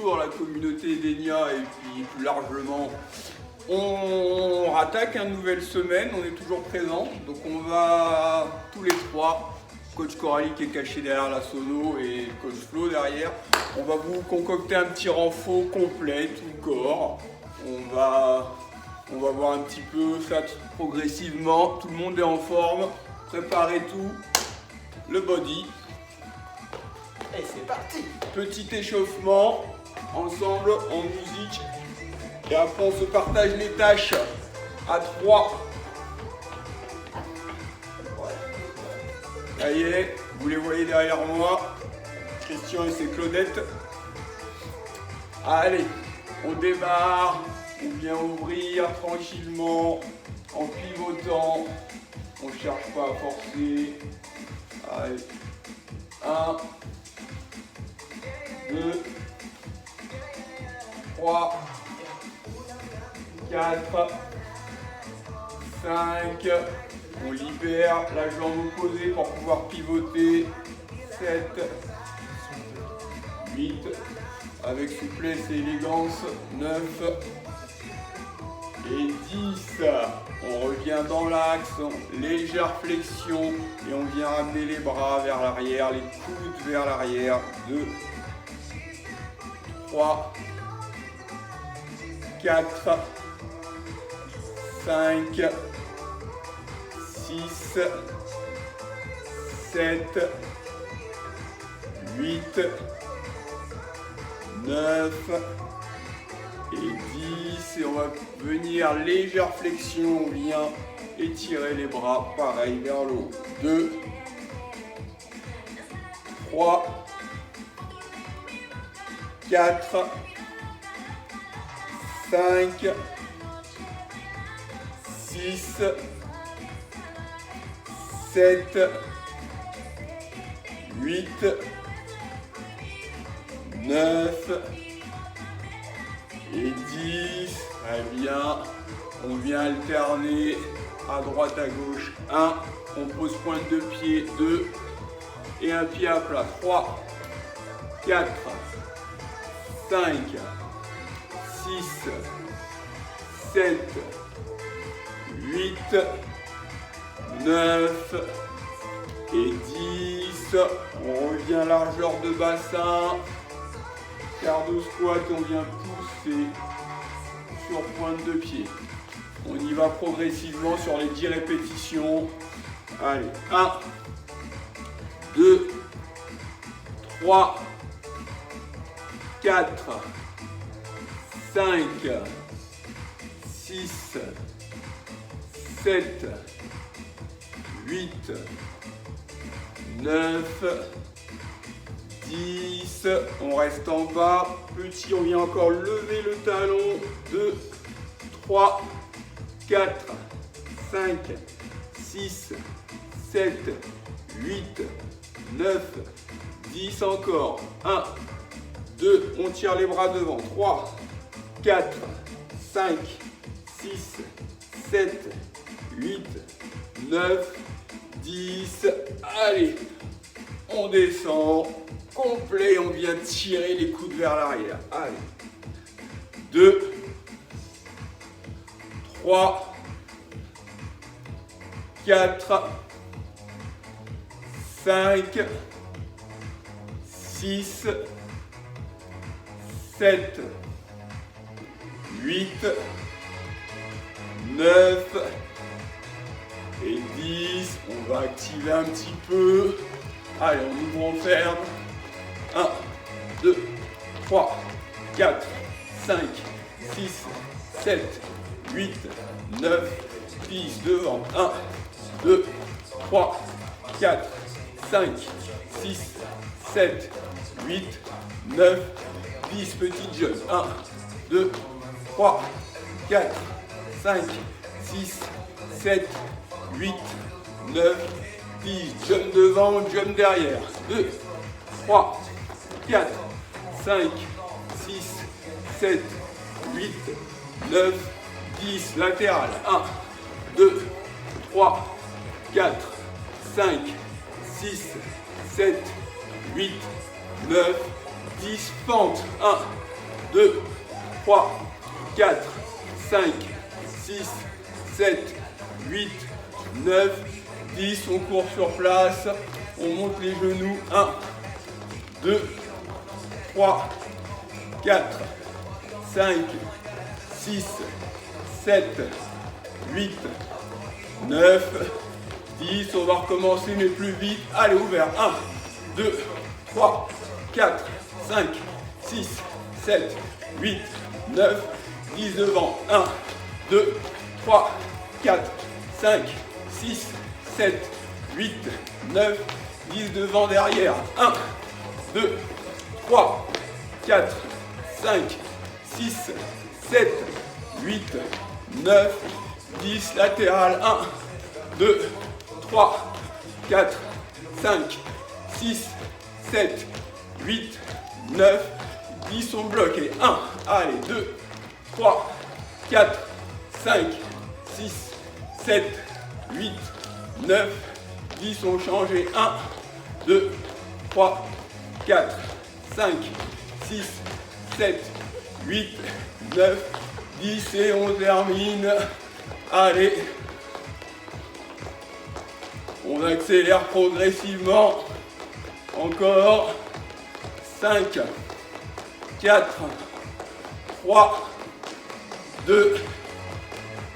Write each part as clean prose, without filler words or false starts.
bonjour à la communauté d'Enya et puis plus largement. On attaque une nouvelle semaine, on est toujours présent, donc on va tous les trois, coach Coralie qui est caché derrière la sono et coach Flo derrière, on va vous concocter un petit renfort complet, tout le corps. On va voir un petit peu ça progressivement, tout le monde est en forme, préparez tout, le body. Et c'est parti! Petit échauffement, ensemble, en musique. Et après, on se partage les tâches à 3. Ça y est, vous les voyez derrière moi. Christian et ses Claudette. Allez, on démarre. On vient ouvrir tranquillement, en pivotant. On ne cherche pas à forcer. Allez. 1, 2, 3, 4, 5, on libère la jambe opposée pour pouvoir pivoter, 7, 8, avec souplesse et élégance, 9 et 10. On revient dans l'axe, légère flexion et on vient ramener les bras vers l'arrière, les coudes vers l'arrière, 2, 3, 4, 5, 6, 7, 8, 9 et 10. Et on va venir légère flexion, on vient étirer les bras, pareil, vers le haut. 2, 3, 4, 5, 6, 7, 8, 9 et 10. Très bien. On vient alterner à droite, à gauche. 1, on pose pointe de pied. 2, et un pied à plat. 3, 4, 5, 6, 7, 8, 9 et 10. On revient largeur de bassin. Quart de squat, on vient pousser sur pointe de pied. On y va progressivement sur les 10 répétitions. Allez, 1, 2, 3, 4, 5, 6, 7, 8, 9, 10. On reste en bas. Petit, on vient encore lever le talon. 2, 3, 4, 5, 6, 7, 8, 9, 10 encore. 1, 2, on tire les bras devant. 3, 4, 5, 6, 7, 8, 9, 10. Allez, on descend. Complet, on vient tirer les coudes vers l'arrière. Allez. 2, 3, 4, 5, 6, 7, 8, 9 et 10. On va activer un petit peu. Allez, on ouvre, on ferme. 1, 2, 3, 4, 5, 6, 7, 8, 9, 10. Devant. 1, 2, 3, 4, 5, 6, 7, 8, 9, 10. Petite jeune. 1, 2, 3, 4, 5, 6, 7, 8, 9, 10. Jump devant, jump derrière. 2, 3, 4, 5, 6, 7, 8, 9, 10. Latéral. 1, 2, 3, 4, 5, 6, 7, 8, 9, 10. Pente. 1, 2, 3, 4, 5, 6, 7, 8, 9, 10. On court sur place. On monte les genoux. 1, 2, 3, 4, 5, 6, 7, 8, 9, 10. On va recommencer mais plus vite. Allez, ouvert. 1, 2, 3, 4, 5, 6, 7, 8, 9, 10 devant. 1, 2, 3, 4, 5, 6, 7, 8, 9, 10 devant derrière. 1, 2, 3, 4, 5, 6, 7, 8, 9, 10 latéral. 1, 2, 3, 4, 5, 6, 7, 8, 9, 10. On bloque. Et 1, allez, 2, 3, 4, 5, 6, 7, 8, 9, 10. On change. Et 1, 2, 3, 4, 5, 6, 7, 8, 9, 10. Et on termine. Allez. On accélère progressivement. Encore. 5, 4, 3, 2,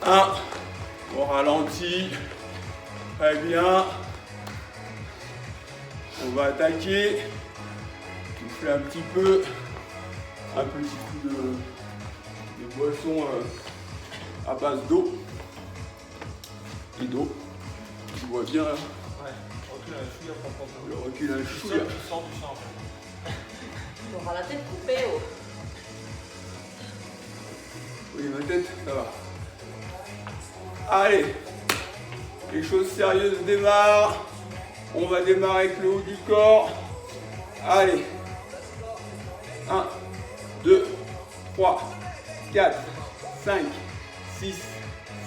1. On ralentit. Très bien. On va attaquer. Souffler un petit peu. Un petit coup de boisson à base d'eau. Et d'eau. Tu vois bien là. Ouais, recule un chouïa pour prendre Le recul un chouïa. Tu sens du sang. On aura la tête coupée. Oh. Oui, ma tête, ça va. Allez, les choses sérieuses démarrent. On va démarrer avec le haut du corps. Allez. 1, 2, 3, 4, 5, 6,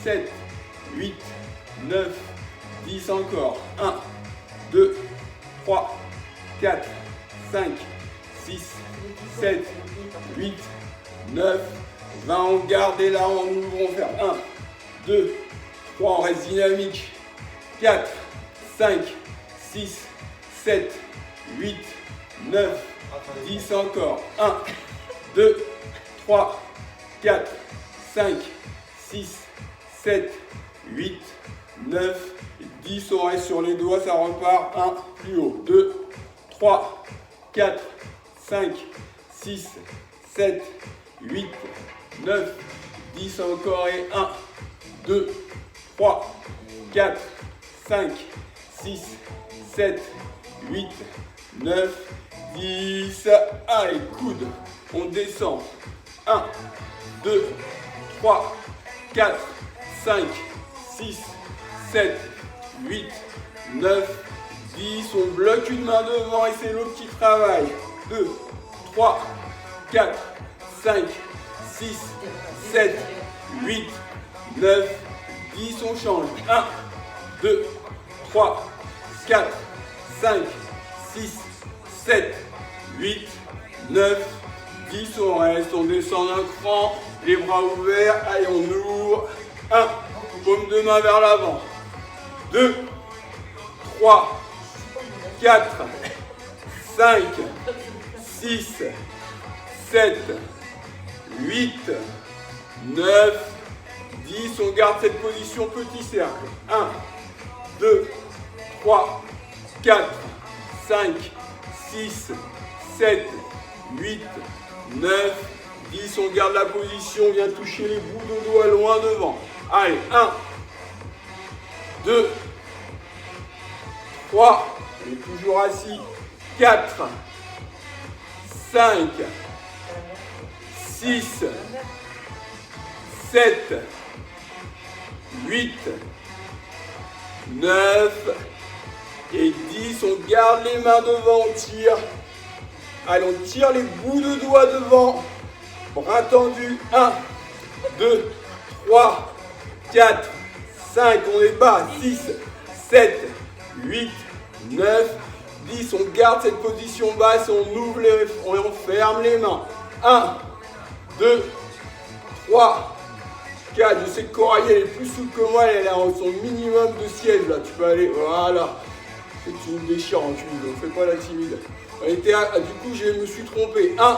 7, 8, 9, 10 encore. 1, 2, 3, 4, 5, 6, 7, 8, 9, 20. On garde et là on ouvre, on fait 1, 2, 3, on reste dynamique. 4, 5, 6, 7, 8, 9, 10 encore. 1, 2, 3, 4, 5, 6, 7, 8, 9, 10. On reste sur les doigts, ça repart. 1, plus haut. 2, 3, 4, 5, 6, 7, 8, 9, 10 encore. Et 1, 2, 3, 4, 5, 6, 7, 8, 9, 10. Allez, coude. On descend. 1, 2, 3, 4, 5, 6, 7, 8, 9, 10. On bloque une main devant et c'est l'autre qui travaille. 2, 3, 4, 5, 6, 7, 8, 9, 10. On change. 1, 2, 3, 4, 5, 6, 7, 8, 9, 10. On reste, on descend d'un cran, les bras ouverts. Allez, on ouvre. 1, paume de main vers l'avant. 2, 3, 4, 5, 6, 7, 8, 9, 10. On garde cette position petit cercle. 1, 2, 3, 4, 5, 6, 7, 8, 9, 10. On garde la position, on vient toucher les bouts de doigts loin devant. Allez, 1, 2, 3, on est toujours assis. 4, 5, 6, 7, 8, 9 et 10. On garde les mains devant, on tire. Allez, on tire les bouts de doigts devant. Bras tendus. 1, 2, 3, 4, 5. On est bas. 6, 7, 8, 9, 10. On garde cette position basse. On ouvre les, on ferme les mains. 1, 2, 3, 4. Je sais que Coralie, elle est plus souple que moi, elle a son minimum de siège là. Tu peux aller, voilà. C'est une déchirante, donc fais pas la timide. On était à, du coup, je me suis trompé. 1,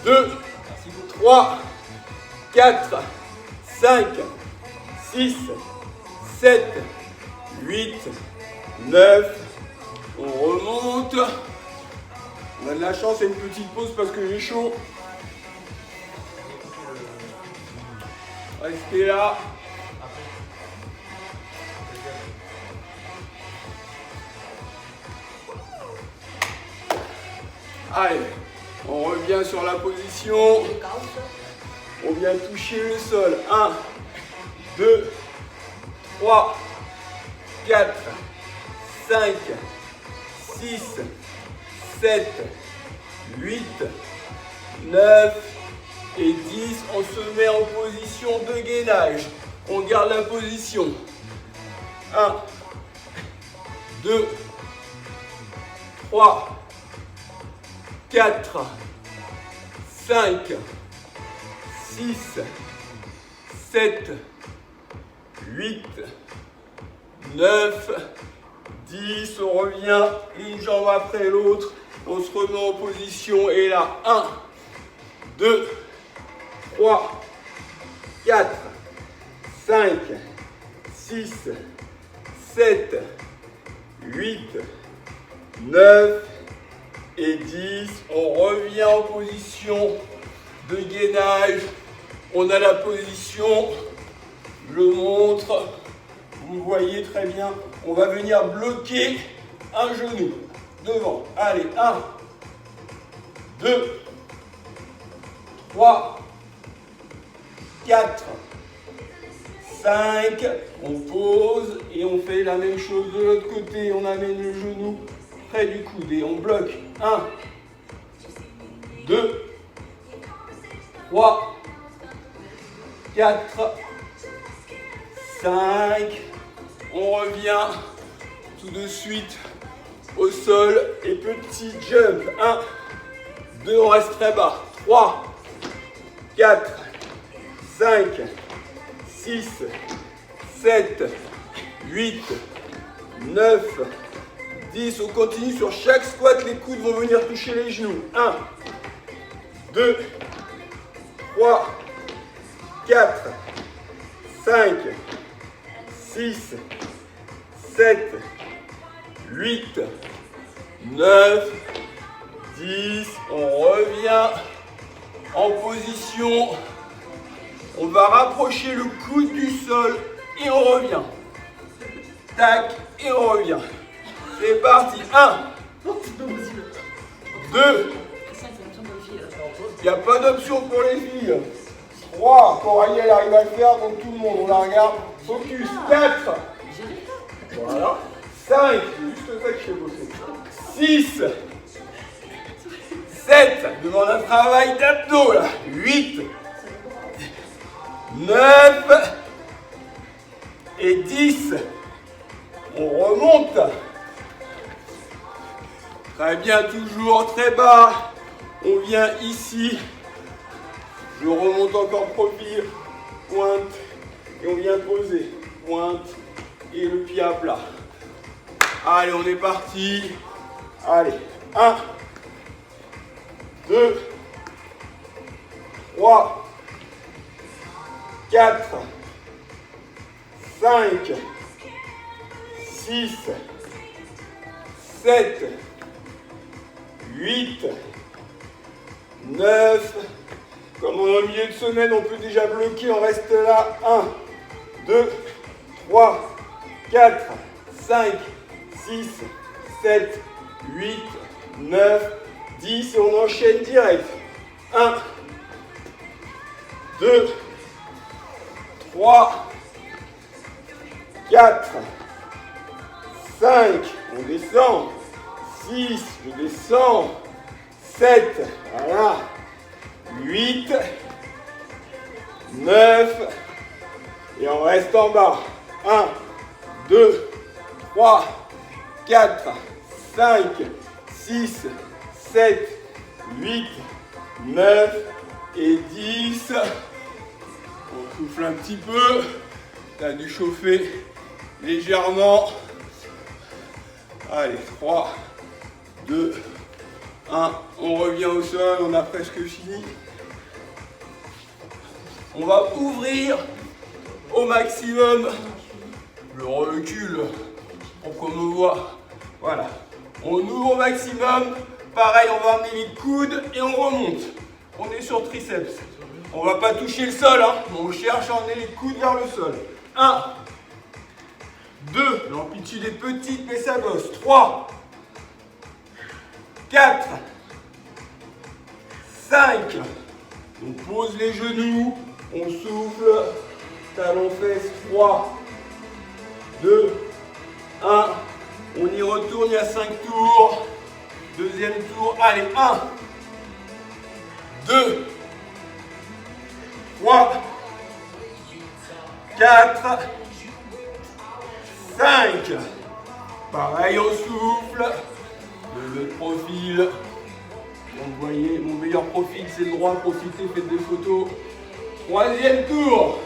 2, 3, 4, 5, 6, 7, 8, 9. On remonte. On a de la chance, c'est une petite pause parce que j'ai chaud. Restez là. Allez, on revient sur la position. On vient toucher le sol. 1, 2, 3, 4, 5, 6, 7, 8, 9 et 10. On se met en position de gainage. On garde la position. 1, 2, 3, 4, 5, 6, 7, 8, 9, 10. On revient une jambe après l'autre. On se remet en position et là, 1, 2, 3, 4, 5, 6, 7, 8, 9 et 10. On revient en position de gainage. On a la position, je montre, vous voyez très bien. On va venir bloquer un genou devant. Allez, 1, 2, 3, 4, 5. On pose et on fait la même chose de l'autre côté. On amène le genou près du coude et on bloque. 1, 2, 3, 4, 5. On revient tout de suite au sol et petit jump. 1, 2, on reste très bas. 3, 4, 5, 6, 7, 8, 9, 10. On continue sur chaque squat. Les coudes vont venir toucher les genoux. 1, 2, 3, 4, 5, 6, 7, 8, 9, 10. On revient en position. On va rapprocher le coude du sol et on revient. Tac, et on revient. C'est parti. 1, 2. Il n'y a pas d'option pour les filles. 3. Coralie, elle arrive à le faire, donc tout le monde, on la regarde. Focus. 4. Voilà. 5. C'est juste ça que je fais bosser. 6. 7. Demande un travail d'abdos là. 8. 9. Et 10. On remonte. Très bien, toujours très bas. On vient ici. Je remonte encore profil. Pointe. Et on vient poser. Pointe. Et le pied à plat. Allez, on est parti. Allez. 1, 2, 3, 4, 5, 6, 7, 8, 9. Comme on est au milieu de semaine, on peut déjà bloquer. On reste là. 1, 2, 3, 4, 5, 6, 7, 8, 9, 10. Et on enchaîne direct. 1, 2, 3, 4, 5. On descend. 6, je descends. 7, voilà. 8, 9, et on reste en bas. 1, 2, 3, 4, 5, 6, 7, 8, 9, et 10. On souffle un petit peu. Tu as dû chauffer légèrement. Allez, 3, 2, 1. On revient au sol, on a presque fini. On va ouvrir au maximum le recul pour qu'on me voit. Voilà. On ouvre au maximum. Pareil, on va emmener les coudes et on remonte. On est sur triceps. On va pas toucher le sol, hein. On cherche à emmener les coudes vers le sol. 1, 2, l'amplitude est petite mais ça bosse. 3, 4, 5. On pose les genoux, on souffle, talons fesses. 3, 2, 1. On y retourne, il y a 5 tours. Deuxième tour, allez, 1, 2, 3, 4, 5. Pareil, on souffle. Le profil. Vous voyez, mon meilleur profil, c'est le droit. Profitez, faites des photos. Troisième tour.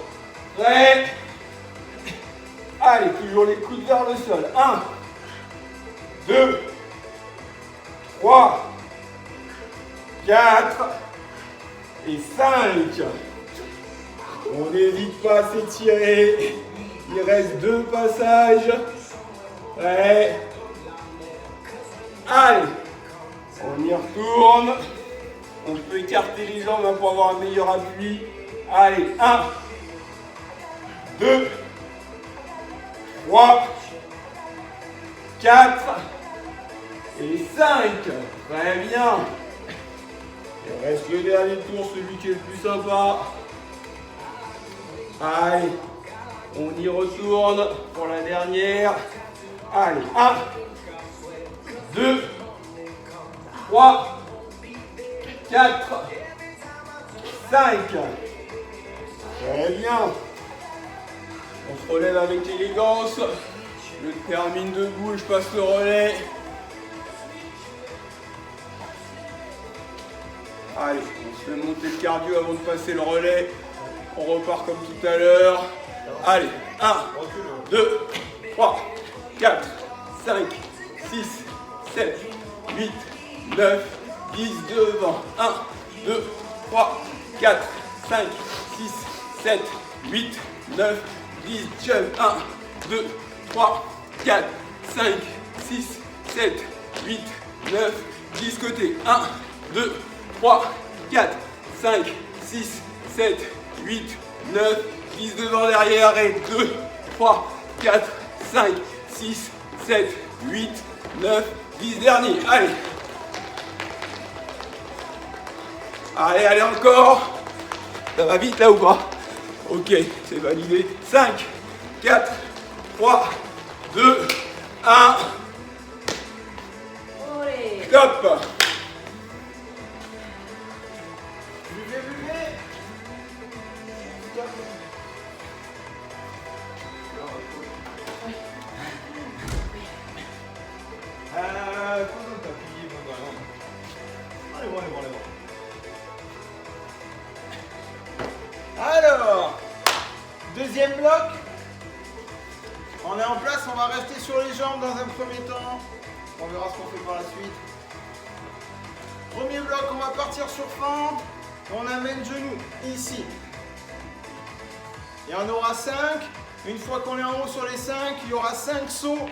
Prêt. Allez, toujours les coudes vers le sol. 1, 2, 3, 4 et 5. On n'hésite pas à s'étirer. Il reste 2 passages. Prêt. Allez, on y retourne. On peut écarter les jambes pour avoir un meilleur appui. Allez, 1, 2, 3, 4 et 5. Très bien. Il reste le dernier tour, celui qui est le plus sympa. Allez, on y retourne pour la dernière. Allez, 1, 2, 3, 4, 5. Très bien. On se relève avec élégance. Je termine debout et je passe le relais. Allez, on se fait monter le cardio avant de passer le relais. On repart comme tout à l'heure. Allez, 1, 2, 3, 4, 5, 6, 7, 8, 9, 10, devant. 1, 2, 3, 4, 5, 6, 7, 8, 9, 10, jump. 1, 2, 3, 4, 5, 6, 7, 8, 9, 10 côté. 1, 2, 3, 4, 5, 6, 7, 8, 9, 10 devant, derrière et 2, 3, 4, 5, 6, 7, 8, 9, 10 dernier. Allez. Allez, allez encore. Ça va vite là ou pas? Ok, c'est validé. 5, 4, 3, 2, 1. Olé. Stop. Alors, deuxième bloc. On est en place, on va rester sur les jambes dans un premier temps. On verra ce qu'on fait par la suite. Premier bloc, on va partir sur fente. On amène genou ici. Et on aura 5. Une fois qu'on est en haut sur les 5, il y aura 5 sauts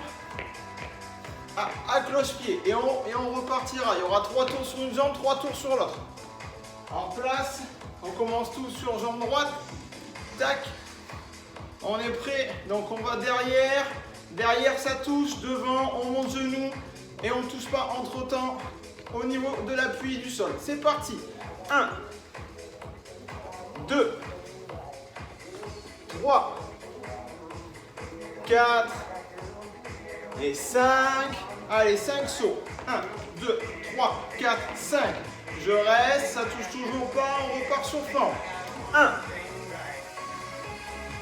à cloche-pied. Et on repartira. Il y aura 3 tours sur une jambe, 3 tours sur l'autre. En place, on commence tous sur jambe droite. Tac. On est prêt. Donc on va derrière. Derrière ça touche. Devant, on monte genou. Et on ne touche pas entre-temps au niveau de l'appui du sol. C'est parti. 1, 2, 3, 4 et 5. Allez, 5 sauts. 1, 2, 3, 4, 5. Je reste, ça touche toujours pas, on repart sur fente. 1,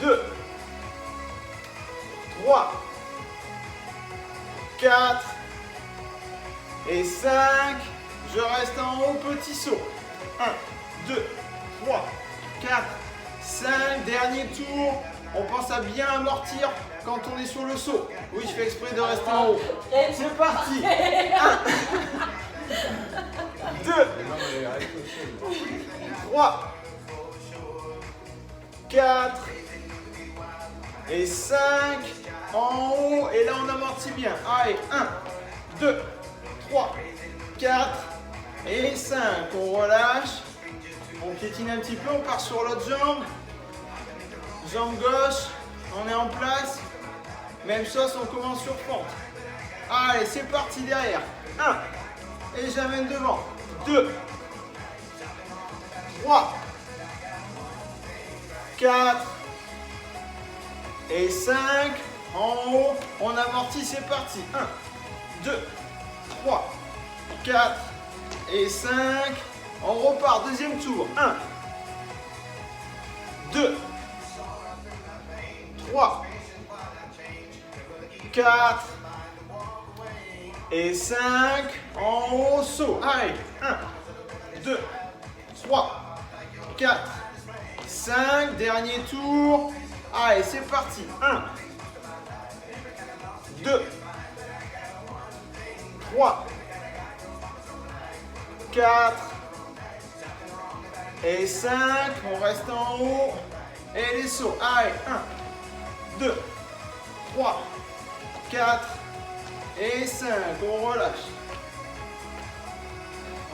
2, 3, 4 et 5. Je reste en haut, petit saut. 1, 2, 3, 4, 5. Dernier tour. On pense à bien amortir quand on est sur le saut. Oui, je fais exprès de rester en haut. C'est parti. 1, 2, 3, 4 et 5. En haut. Et là, on amortit bien. Allez, 1, 2, 3, 4 et 5. On relâche. On piétine un petit peu. On part sur l'autre jambe. Jambe gauche. On est en place. Même chose, on commence sur fente. Allez, c'est parti derrière. 1. Et j'amène devant. 2. 3. 4. Et 5. En haut, on amortit, c'est parti. 1, 2, 3, 4 et 5. On repart, deuxième tour. 1, 2, 3, 4 et 5. En haut, saut. Allez, 1, 2, 3, 4, 5. Dernier tour. Allez, c'est parti. 1, 2, 3, 4 et 5. On reste en haut. Et les sauts. Allez, 1, 2, 3, 4 et 5. On relâche.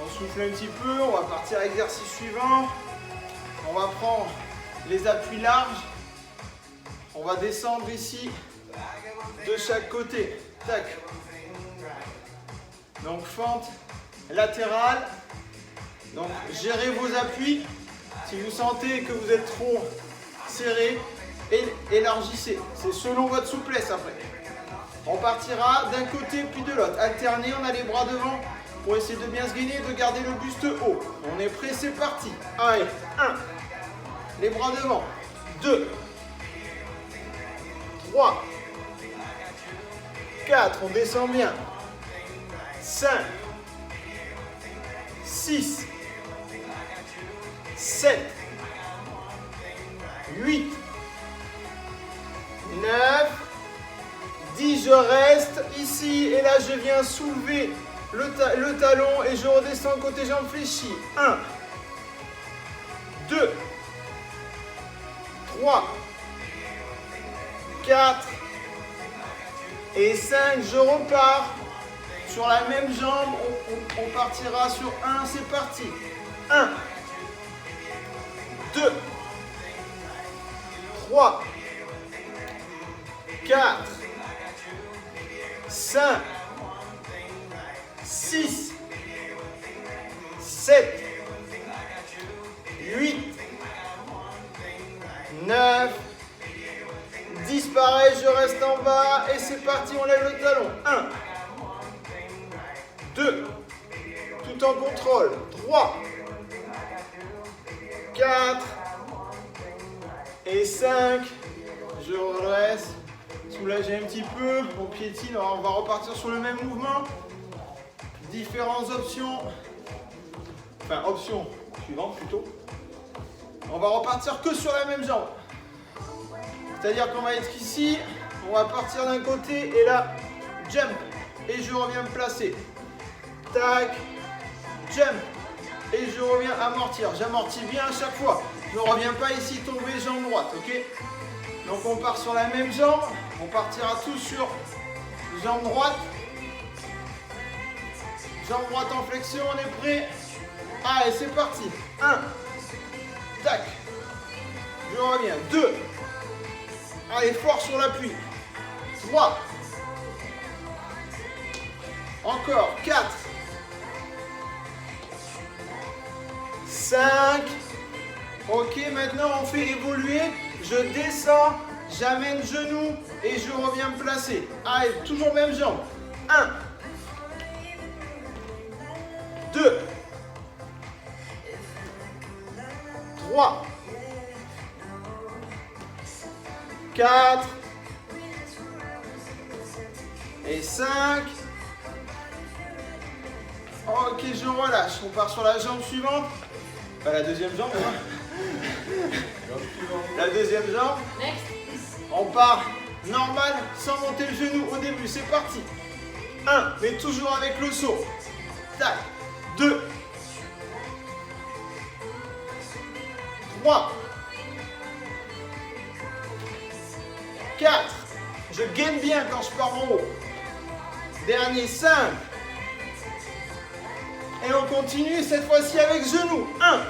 On souffle un petit peu. On va partir à l'exercice suivant. On va prendre les appuis larges. On va descendre ici de chaque côté. Tac. Donc fente latérale. Donc gérez vos appuis. Si vous sentez que vous êtes trop serré, élargissez. C'est selon votre souplesse après. On partira d'un côté puis de l'autre. Alterner, on a les bras devant pour essayer de bien se gainer et de garder le buste haut. On est prêt, c'est parti. Allez, 1. Les bras devant. 2. 3. 4, on descend bien. 5, 6, 7, 8, 9, 10, je reste ici et là je viens soulever le talon et je redescends côté jambe fléchie. 1, 2, 3, 4 et 5, je repars sur la même jambe, on partira sur 1, c'est parti. 1, 2, 3, 4, 5, 6, 7, 8, 9, 10, pareil, je reste en bas et c'est parti, on lève le talon. 1, 2, tout en contrôle. 3, 4 et 5. Je redresse, soulager un petit peu, on piétine, alors on va repartir sur le même mouvement. Différentes options. Enfin, option suivante plutôt. On va repartir que sur la même jambe. C'est-à-dire qu'on va être ici, on va partir d'un côté et là, jump. Et je reviens me placer. Tac, jump. Et je reviens amortir. J'amortis bien à chaque fois. Je ne reviens pas ici tomber jambe droite, ok? Donc on part sur la même jambe. On partira tous sur jambe droite. Jambe droite en flexion, on est prêt? Allez, c'est parti. 1, tac. Je reviens. 2. Allez, fort sur l'appui. 3. Encore. 4. 5. Ok, maintenant on fait évoluer. Je descends, j'amène genou et je reviens me placer. Allez, toujours même jambe. 1. 2. 3. 4 et 5. Ok, je relâche. On part sur la jambe suivante. Pas la deuxième jambe. Hein. La deuxième jambe. Next. On part normal sans monter le genou au début. C'est parti. 1, mais toujours avec le saut. Tac. 2. 3. 4. Je gaine bien quand je pars en haut. Dernier, 5. Et on continue cette fois-ci avec genou. 1.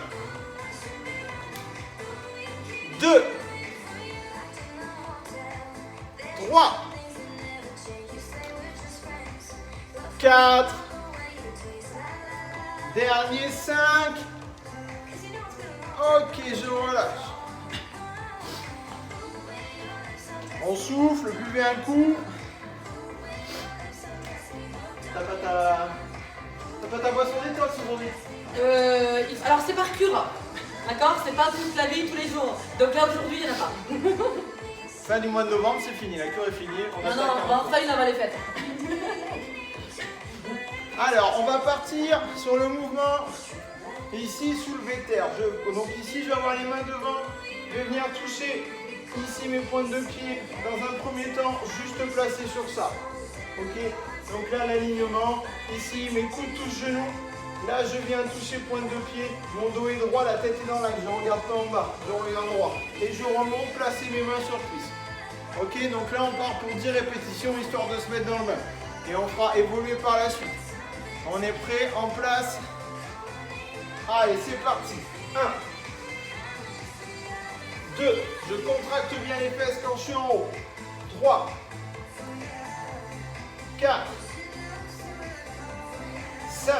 2. 3. 4. Dernier, 5. Ok, je relâche. On souffle, buvez un coup. T'as pas ta boisson détox aujourd'hui? Alors c'est par cure. D'accord? C'est pas toute la vie, tous les jours. Donc là aujourd'hui, il n'y en a pas. Fin du mois de novembre, c'est fini. La cure est finie. On Non, attaque non, un- on va enfin une avant les fêtes. Alors, on va partir sur le mouvement ici, soulevé terre. Donc ici, je vais avoir les mains devant. Je vais venir toucher ici mes pointes de pied. Dans un premier temps, juste placer sur ça. Ok? Donc là, l'alignement. Ici, mes coudes touchent genoux. Là, je viens toucher pointe de pied. Mon dos est droit, la tête est dans l'axe. Je ne regarde pas en bas. Je regarde droit. Et je remonte, placer mes mains sur cuisse. Ok? Donc là, on part pour 10 répétitions, histoire de se mettre dans le bain. Et on fera évoluer par la suite. On est prêt, en place. Allez, c'est parti. 1. 2. Je contracte bien les fesses quand je suis en haut. 3. 4. 5.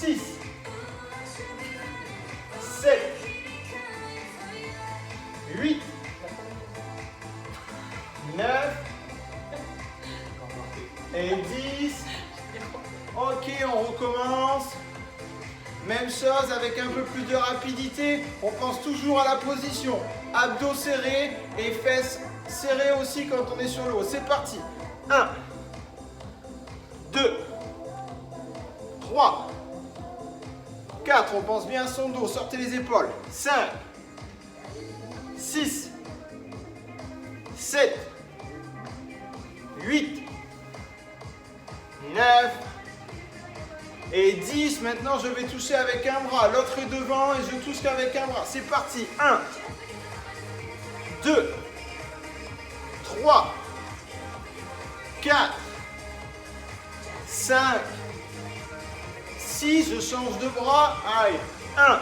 6. 7. 8. 9. Et 10. Ok, on recommence. Même chose avec un peu plus de rapidité. On pense toujours à la position. Abdos serrés et fesses serrées aussi quand on est sur le haut. C'est parti. 1. 2. 3. 4. On pense bien à son dos. Sortez les épaules. 5. 6. 7. 8. 9 et 10. Maintenant, je vais toucher avec un bras. L'autre est devant et je touche qu'avec un bras. C'est parti. 1, 2, 3, 4, 5, 6. Je change de bras. Allez. 1,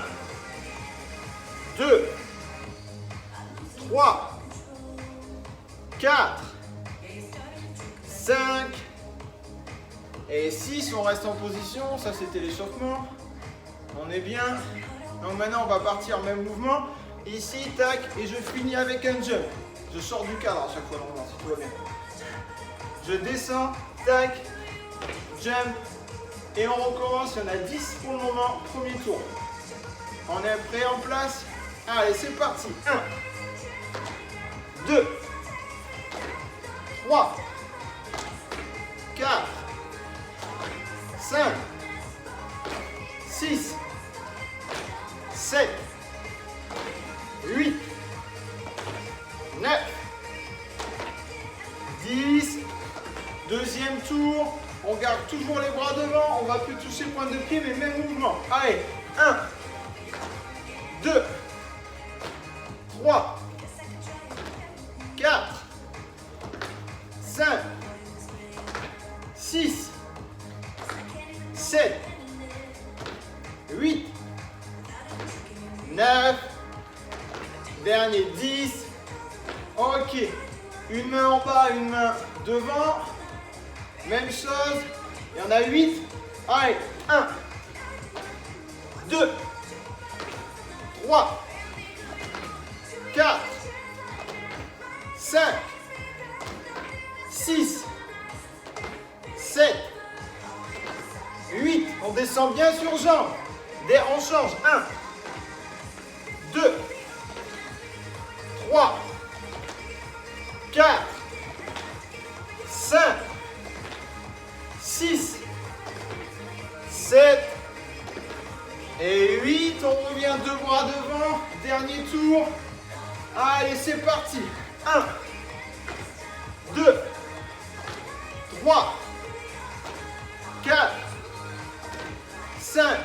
2, 3, 4, 5, et 6, on reste en position, ça c'était l'échauffement. On est bien. Donc maintenant on va partir même mouvement. Ici, tac, et je finis avec un jump. Je sors du cadre à chaque fois, normalement, si tout va bien. Je descends, tac, jump, et on recommence. Il y en a 10 pour le moment, premier tour. On est prêt, en place. Allez, c'est parti. 1, 2, 3, 4, 5, 6, 7, 8, 9, 10. Deuxième tour. On garde toujours les bras devant. On va plus toucher pointe de pied, mais même mouvement. Allez. 1, 2, 3, 4, 5, 6, 7, 8, 9, dernier 10. Ok, une main en bas, une main devant. Même chose, il y en a 8. Allez, 1, 2, 3, 4, 5, 6, 7, 8. On descend bien sur jambes. On change. 1, 2, 3, 4, 5, 6, 7 et 8. On revient deux bras devant. Dernier tour. Allez, c'est parti. 1, 2, 3, 4, 5,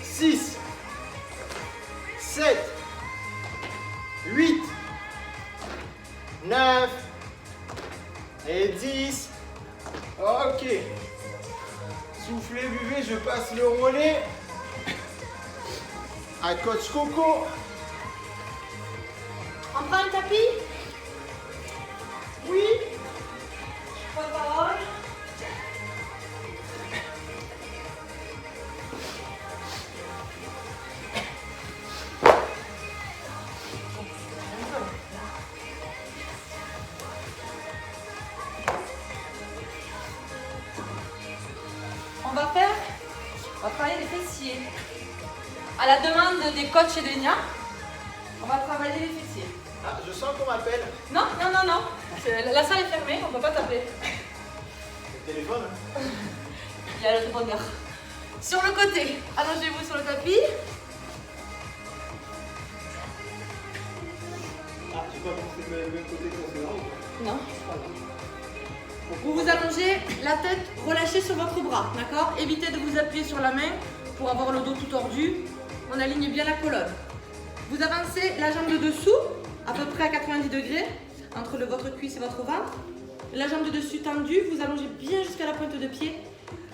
6, 7, 8, 9 et 10. Ok. Soufflez, buvez, je passe le relais à coach Coco. On prend le tapis? Oui. Je prends la parole. On va travailler les fessiers. À la demande des coachs et des Nia, on va travailler les fessiers. Ah, je sens qu'on m'appelle. Non, non, non, non. La salle est fermée, on ne peut pas t'appeler. Le téléphone. Il y a le répondeur. Sur le côté, allongez-vous sur le tapis. Ah, j'ai pas pensé que le même côté que c'est là ou Non. Vous vous allongez, la tête relâchée sur votre bras, d'accord? Évitez de vous appuyer sur la main pour avoir le dos tout tordu. On aligne bien la colonne. Vous avancez la jambe de dessous, à peu près à 90 degrés, entre votre cuisse et votre ventre. La jambe de dessus tendue, vous allongez bien jusqu'à la pointe de pied.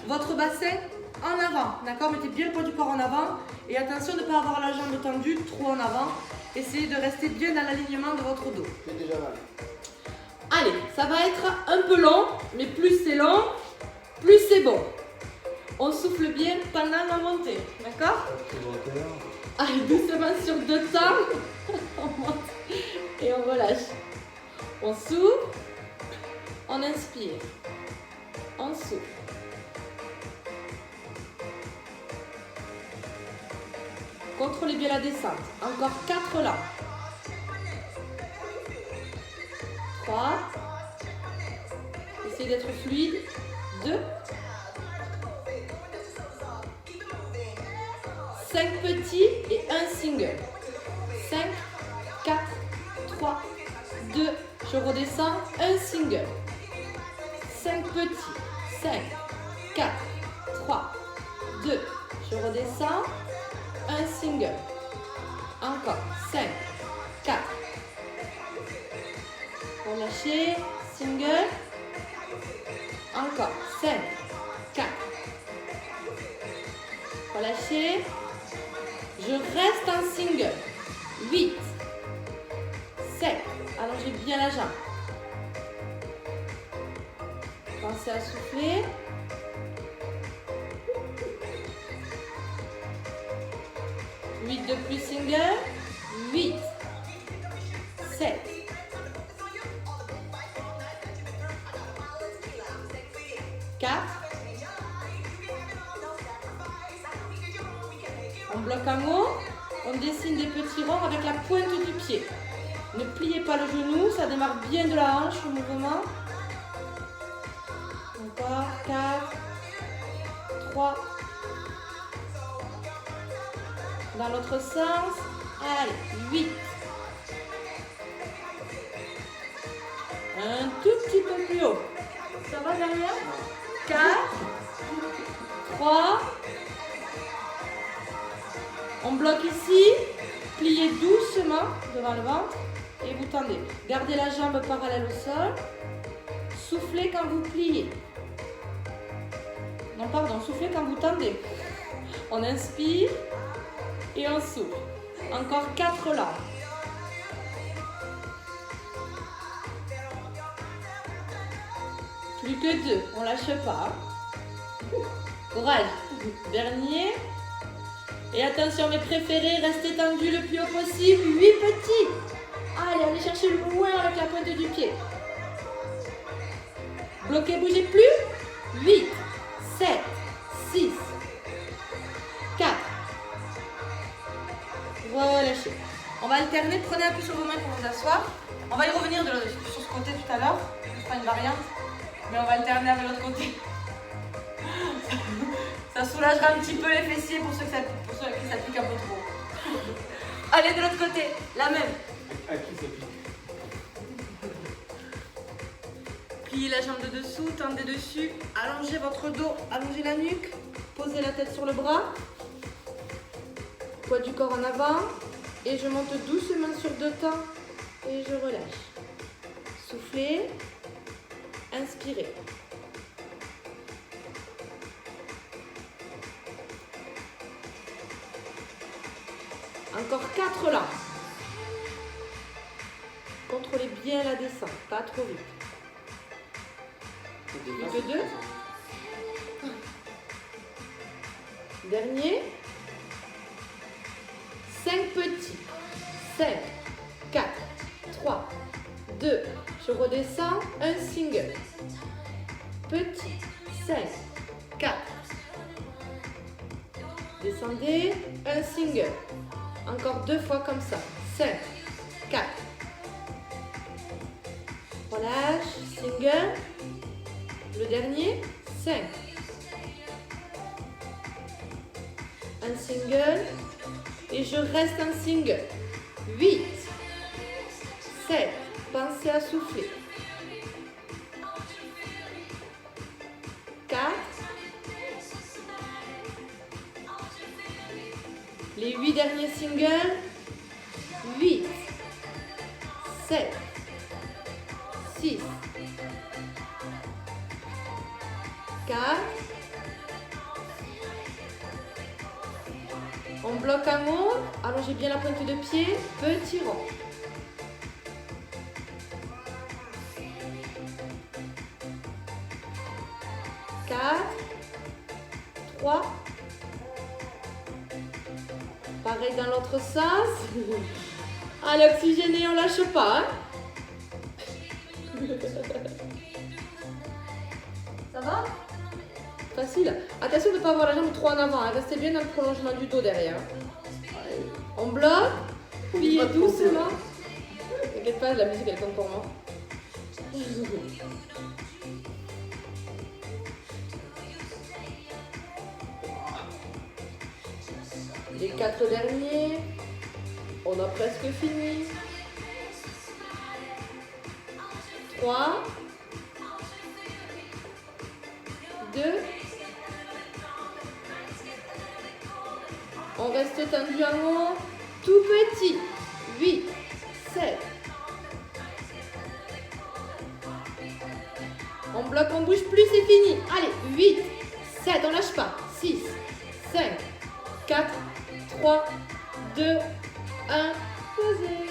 Votre bassin en avant, d'accord? Mettez bien le poids du corps en avant. Et attention de ne pas avoir la jambe tendue trop en avant. Essayez de rester bien dans l'alignement de votre dos. C'est déjà mal. Allez, ça va être un peu long, mais plus c'est long, plus c'est bon. On souffle bien pendant la montée, d'accord? Allez, doucement sur 2 temps. On monte et on relâche. On souffle, on inspire, on souffle. Contrôlez bien la descente. Encore 4 là. 3. Essayez d'être fluide. 2. 5 petits et un single. 5, 4, 3, 2. Je redescends. Un single. 5 petits. 5, 4, 3, 2. Je redescends. Un single. Encore. 5, 4. Relâchez. Single. Encore. 5, 4. Relâchez. Je reste en single. 8. 7. Allongez bien la jambe. Pensez à souffler. 8 de plus single. 8. 7. 4. On bloque en haut. On dessine des petits ronds avec la pointe du pied. Ne pliez pas le genou, ça démarre bien de la hanche au mouvement. Encore 4, 3. Dans l'autre sens. Allez, 8. Un tout petit peu plus haut. Ça va derrière? 4, 3. On bloque ici. Pliez doucement devant le ventre et vous tendez. Gardez la jambe parallèle au sol. Soufflez quand vous pliez. Non, pardon, soufflez quand vous tendez. On inspire et on souffle. Encore 4 là. Plus que 2, on lâche pas. Courage. Dernier. Et attention mes préférés, restez tendus le plus haut possible. 8 petits. Allez, allez chercher loin avec la pointe du pied. Bloquez, bougez plus. 8, 7, 6, 4. Relâchez. On va alterner, prenez un peu sur vos mains pour vous asseoir. On va y revenir sur ce côté tout à l'heure. Ce sera une variante. Mais on va alterner avec l'autre côté. Ça soulagera un petit peu les fessiers pour ceux qui s'appliquent un peu trop. Allez, de l'autre côté, la même. À qui ça pique? Pliez la jambe de dessous, tendez dessus, allongez votre dos, allongez la nuque, posez la tête sur le bras, poids du corps en avant, et je monte doucement sur 2 temps et je relâche. Soufflez, inspirez. Encore 4 là. Contrôlez bien la descente, pas trop vite. Plus que 2. Dernier. 5 petits. 5, 4, 3, 2. Je redescends. Un single. Petit. 5, 4. Descendez. Un single. Encore 2 fois comme ça. 5, 4. Relâche. Single. Le dernier, 5. Un single. Et je reste en single. 8. 7. Pensez à souffler. 4. Les 8 derniers singles. 8. 7. 6. 4. On bloque en haut. Allongez bien la pointe de pied. Petit rond. 4. 3. Pareil dans l'autre sens. Allez, oxygéné, on lâche pas. Hein. Ça va? Facile. Attention de ne pas avoir la jambe trop en avant. Hein. Restez bien dans le prolongement du dos derrière. On bloque. Pliez doucement. T'inquiète pas, la musique elle compte pour moi. Les 4 derniers. On a presque fini. 3. 2. On reste tendu en haut. Tout petit. 8. 7. On bloque, on bouge plus, c'est fini. Allez, 8. 7, on lâche pas. 6. 5. 4. 3. 2. 1. Posez.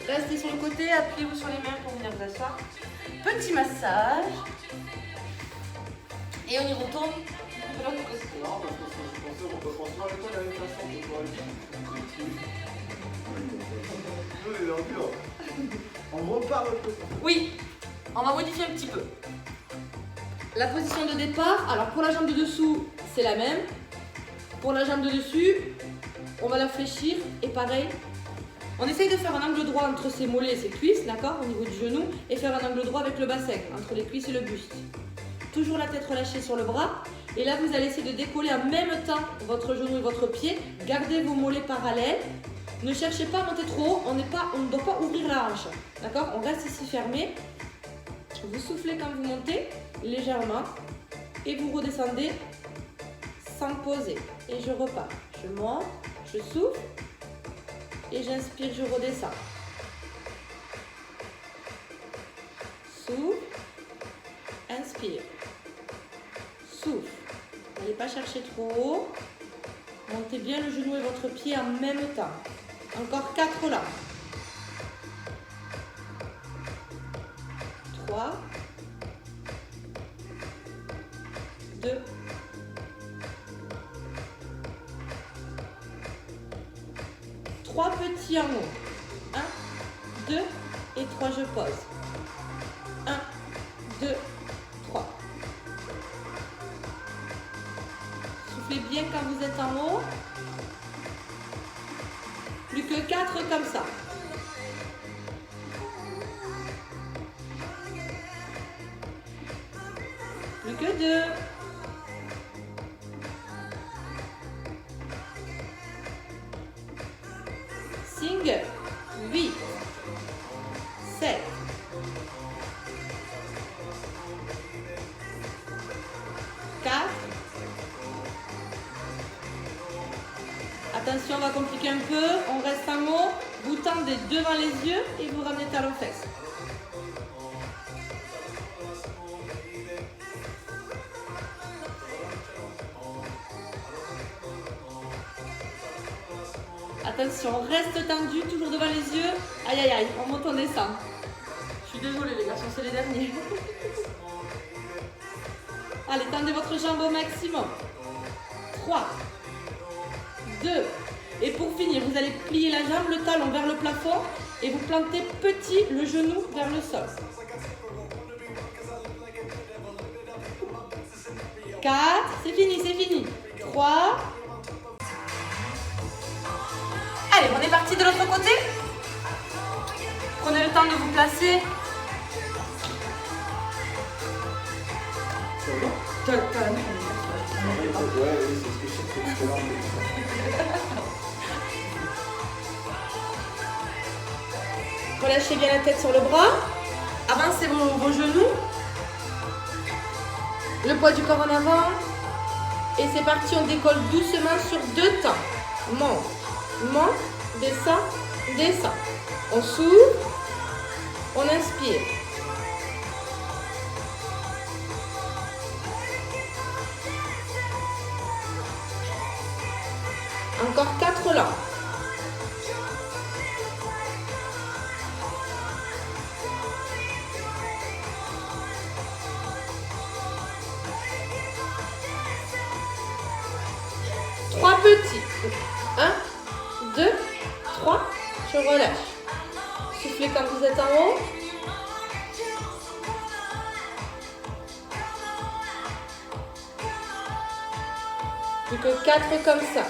Restez sur le côté, appuyez-vous sur les mains pour venir vous asseoir. Petit massage. Et on y retourne de l'autre côté. Non, parce qu'on peut construire avec toi de la même façon que toi. Nous, les dur. On repart l'autre côté. Oui, on va modifier un petit peu. La position de départ, alors pour la jambe de dessous, c'est la même. Pour la jambe de dessus, on va la fléchir et pareil. On essaye de faire un angle droit entre ses mollets et ses cuisses, d'accord, au niveau du genou, et faire un angle droit avec le bassin, entre les cuisses et le buste. Toujours la tête relâchée sur le bras. Et là, vous allez essayer de décoller en même temps votre genou et votre pied. Gardez vos mollets parallèles. Ne cherchez pas à monter trop haut. On ne doit pas ouvrir la hanche. D'accord? On reste ici fermé. Vous soufflez quand vous montez, légèrement. Et vous redescendez sans poser. Et je repars. Je monte, je souffle. Et j'inspire, je redescends. Souffle. Inspire. Souffle. N'allez pas chercher trop haut. Montez bien le genou et votre pied en même temps. Encore 4 là. 3. 2. 3 petits en haut. 1, 2 et 3, je pose. 1, 2, 3. Soufflez bien quand vous êtes en haut. Plus que 4 comme ça. Plus que 2. Finger. 8, 7, 4. Attention, on va compliquer un peu. On reste en haut. Vous tendez devant les yeux et vous ramenez talons fesses. Attention, reste tendu, toujours devant les yeux. Aïe aïe aïe, on monte, on descend. Je suis désolée les garçons, c'est les derniers. Allez, tendez votre jambe au maximum. 3, 2. Et pour finir, vous allez plier la jambe, le talon vers le plafond et vous plantez petit le genou vers le sol. 4, c'est fini, c'est fini. 3. Allez, on est parti de l'autre côté. Prenez le temps de vous placer. Relâchez bien la tête sur le bras. Avancez vos genoux. Le poids du corps en avant. Et c'est parti, on décolle doucement sur 2 temps. Monte, descend, descend. On s'ouvre, on inspire. Encore 4 là. Trois petits. 1, 2, 3. Je relâche. Soufflez quand vous êtes en haut. Plus que 4 comme ça.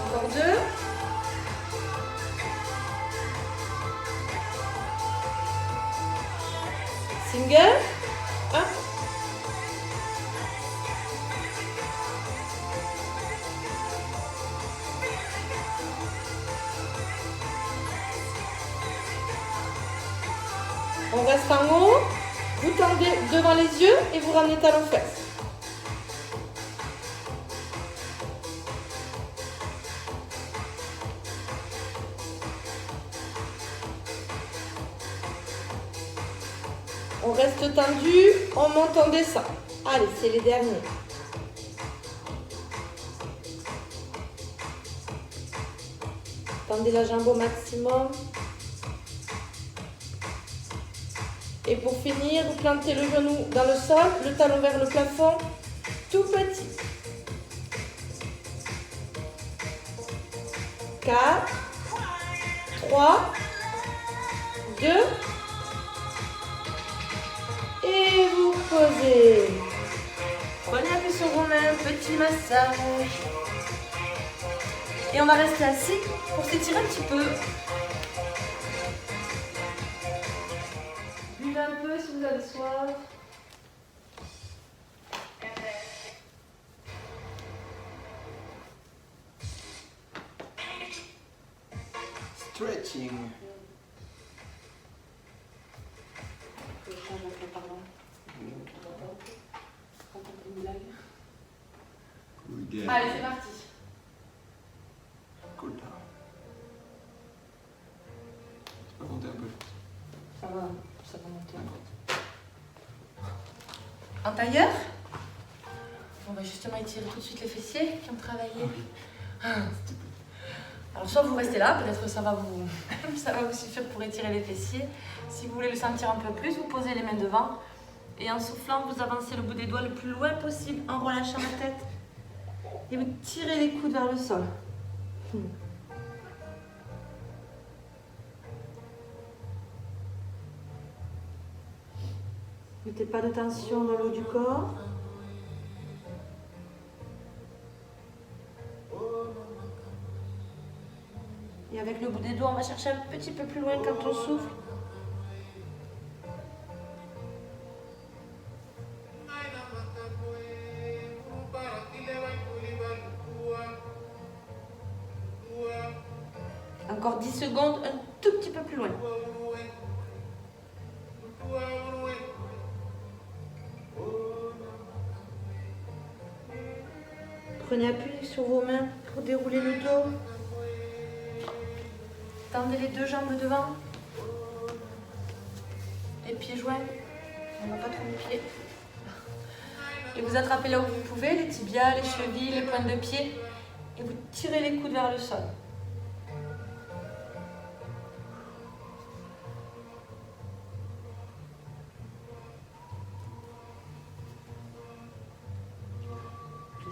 Encore 2. Single. 1. On reste en haut, vous tendez devant les yeux et vous ramenez talons fesses. On reste tendu, on monte, on descend. Allez, c'est les derniers. Tendez la jambe au maximum. Et pour finir, vous plantez le genou dans le sol, le talon vers le plafond, tout petit. 4, 3, 2, et vous posez. Prenez appui sur vos mains, petit massage. Et on va rester assis pour s'étirer un petit peu. Buvez un peu si vous avez soif. Stretching. Allez, c'est parti. Cool. Tu peux monter un peu. Ça va monter. En tailleur, on va justement étirer tout de suite les fessiers qui ont travaillé. Alors soit vous restez là, peut-être que ça va vous suffire pour étirer les fessiers. Si vous voulez le sentir un peu plus, vous posez les mains devant. Et en soufflant, vous avancez le bout des doigts le plus loin possible en relâchant la tête. Et vous tirez les coudes vers le sol. Mettez pas de tension dans le haut du corps. Et avec le bout des doigts, on va chercher un petit peu plus loin quand on souffle. Encore 10 secondes, un tout petit peu plus loin. Prenez appui sur vos mains pour dérouler le dos. Tendez les deux jambes devant. Les pieds joints. On ne va pas trop les pieds. Et vous attrapez là où vous pouvez, les tibias, les chevilles, les pointes de pied. Et vous tirez les coudes vers le sol.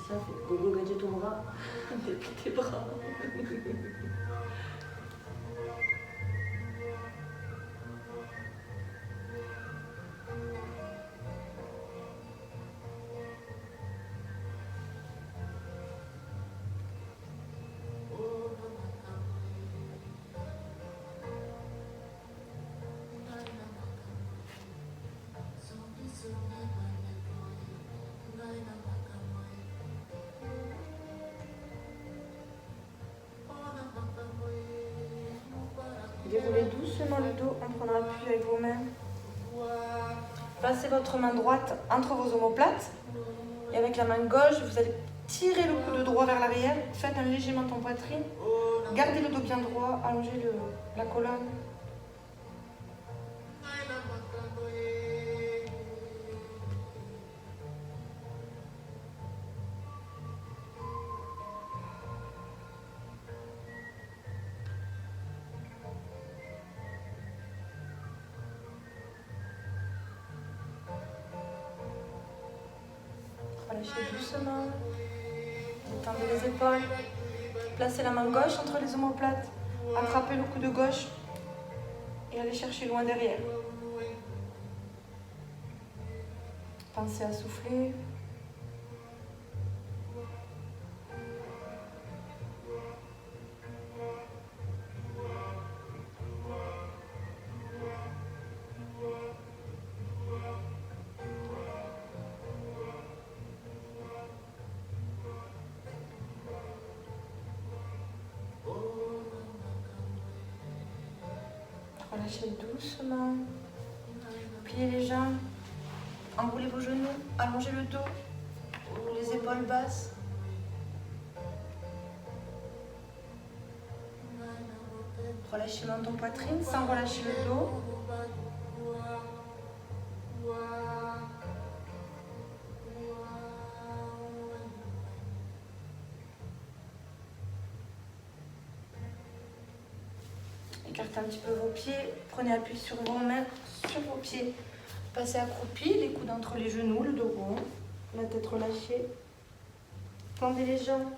Ça fait gogo gadget ton bras, depuis tes bras. Déroulez doucement le dos en prenant appui avec vos mains. Placez votre main droite entre vos omoplates. Et avec la main gauche, vous allez tirer le coude droit vers l'arrière. Faites un léger menton poitrine. Gardez le dos bien droit. Allongez la colonne. Relâchez doucement, détendez les épaules, placez la main gauche entre les omoplates, attrapez le coude gauche et allez chercher loin derrière. Pensez à souffler. Relâchez doucement. Pliez les jambes. Enroulez vos genoux. Allongez le dos. Les épaules basses. Relâchez menton poitrine sans relâcher le dos. Écartez un petit peu vos pieds, prenez appui sur vos mains, sur vos pieds. Passez accroupi, les coudes entre les genoux, le dos rond, la tête relâchée. Tendez les jambes.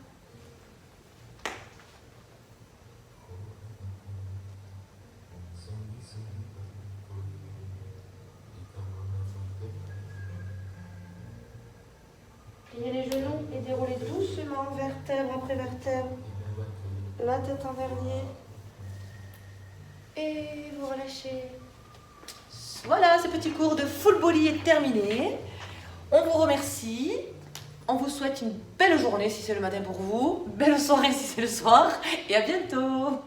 Pliez les genoux et déroulez doucement, vertèbre après vertèbre. La tête en dernier. Et vous relâchez. Voilà, ce petit cours de full body est terminé. On vous remercie. On vous souhaite une belle journée si c'est le matin pour vous, belle soirée si c'est le soir. Et à bientôt.